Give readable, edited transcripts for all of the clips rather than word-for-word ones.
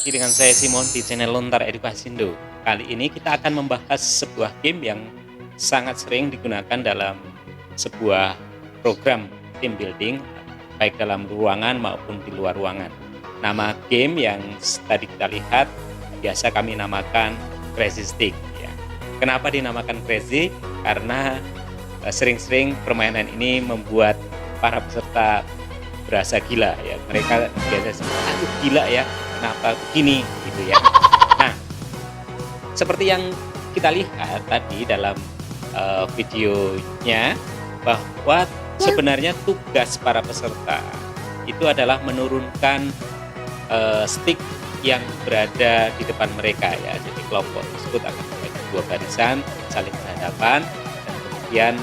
lagi dengan saya Simon di channel Lontar Edukasindo. Kali ini kita akan membahas sebuah game yang sangat sering digunakan dalam sebuah program team building, baik dalam ruangan maupun di luar ruangan. Nama game yang tadi kita lihat biasa kami namakan Crazy Stick. Ya. Kenapa dinamakan Crazy? Karena sering-sering permainan ini membuat para peserta berasa gila ya, mereka biasa aduh gila ya, kenapa begini gitu ya. Nah, seperti yang kita lihat tadi dalam videonya, bahwa sebenarnya tugas para peserta itu adalah menurunkan stick yang berada di depan mereka ya. Jadi kelompok tersebut akan membagi dua barisan saling berhadapan, dan kemudian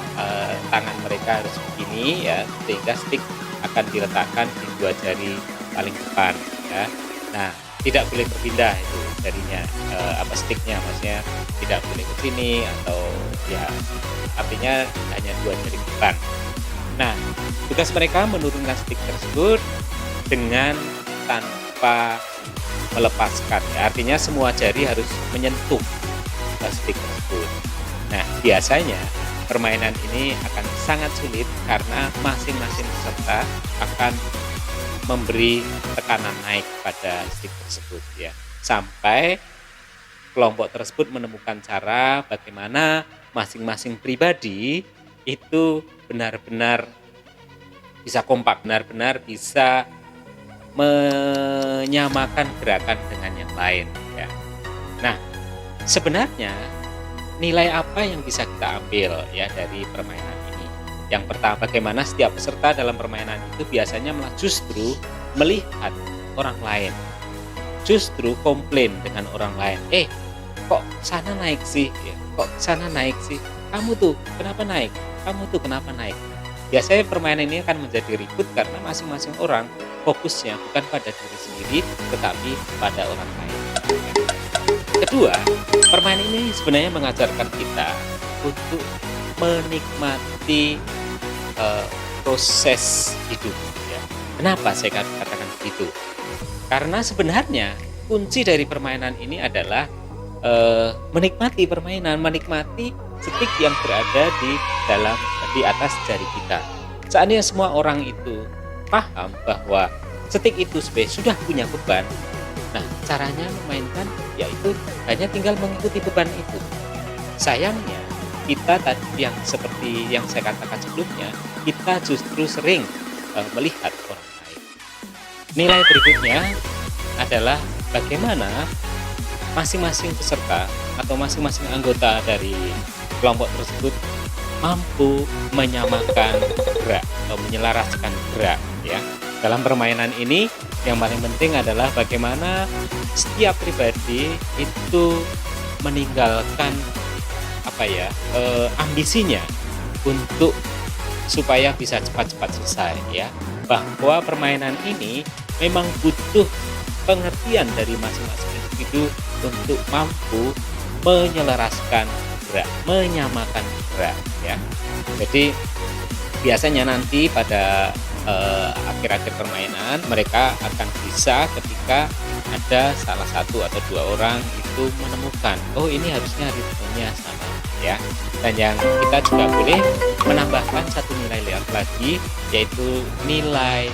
tangan mereka harus begini ya, sehingga stick akan diletakkan di dua jari paling depan ya. Nah, tidak boleh berpindah itu jarinya, sticknya, maksudnya tidak boleh ke sini atau ya, artinya hanya dua jari depan. Nah, tugas mereka menurunkan stick tersebut dengan tanpa melepaskan ya, artinya semua jari harus menyentuh stick tersebut. Nah, biasanya permainan ini akan sangat sulit karena masing-masing peserta akan memberi tekanan naik pada stick tersebut ya, sampai kelompok tersebut menemukan cara bagaimana masing-masing pribadi itu benar-benar bisa kompak, benar-benar bisa menyamakan gerakan dengan yang lain ya. Nah, sebenarnya nilai apa yang bisa kita ambil ya dari permainan ini? Yang pertama, bagaimana setiap peserta dalam permainan itu biasanya malah justru melihat orang lain, justru komplain dengan orang lain. Kok sana naik sih? Kok sana naik sih? Kamu tuh kenapa naik? Kamu tuh kenapa naik? Biasanya permainan ini akan menjadi ribut karena masing-masing orang fokusnya bukan pada diri sendiri, tetapi pada orang lain. Kedua, permainan ini sebenarnya mengajarkan kita untuk menikmati proses hidup ya. Kenapa saya katakan begitu? Karena sebenarnya kunci dari permainan ini adalah menikmati permainan, menikmati stick yang berada di atas jari kita. Seandainya semua orang itu paham bahwa stick itu sudah punya beban, nah caranya memainkan yaitu hanya tinggal mengikuti beban itu. Sayangnya kita tadi yang seperti yang saya katakan sebelumnya, kita justru sering melihat orang lain. Nilai berikutnya adalah bagaimana masing-masing peserta atau masing-masing anggota dari kelompok tersebut mampu menyamakan gerak atau menyelaraskan gerak ya. Dalam permainan ini yang paling penting adalah bagaimana setiap pribadi itu meninggalkan ambisinya untuk supaya bisa cepat-cepat selesai ya. Bahwa permainan ini memang butuh pengertian dari masing-masing individu untuk mampu menyelaraskan gerak, menyamakan gerak ya. Jadi biasanya nanti pada akhir-akhir permainan mereka akan bisa ketika ada salah satu atau dua orang itu menemukan, oh ini harusnya ritmenya sama ya. Dan yang kita juga boleh menambahkan satu nilai lagi, yaitu nilai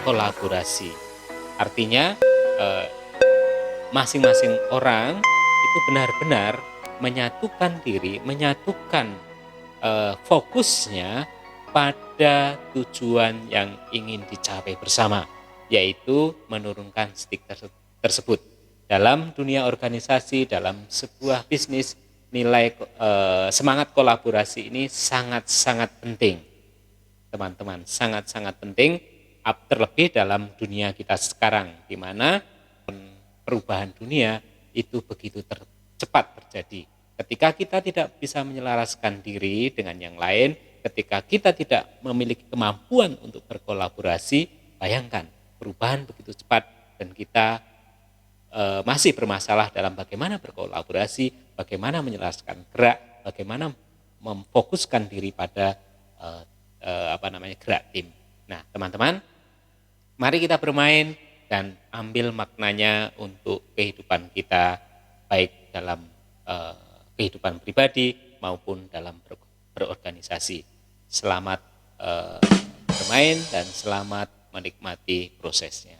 kolaborasi. Artinya masing-masing orang itu benar-benar menyatukan diri, menyatukan fokusnya pada tujuan yang ingin dicapai bersama, yaitu menurunkan stick tersebut. Dalam dunia organisasi, dalam sebuah bisnis, nilai semangat kolaborasi ini sangat-sangat penting, teman-teman, sangat-sangat penting, terlebih dalam dunia kita sekarang, di mana perubahan dunia itu begitu cepat terjadi. Ketika kita tidak bisa menyelaraskan diri dengan yang lain, ketika kita tidak memiliki kemampuan untuk berkolaborasi, bayangkan perubahan begitu cepat dan kita masih bermasalah dalam bagaimana berkolaborasi, bagaimana menyelaraskan gerak, bagaimana memfokuskan diri pada gerak tim. Nah, teman-teman, mari kita bermain dan ambil maknanya untuk kehidupan kita, baik dalam kehidupan pribadi maupun dalam berorganisasi. Selamat bermain dan selamat menikmati prosesnya.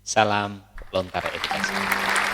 Salam Lontar Edukasi.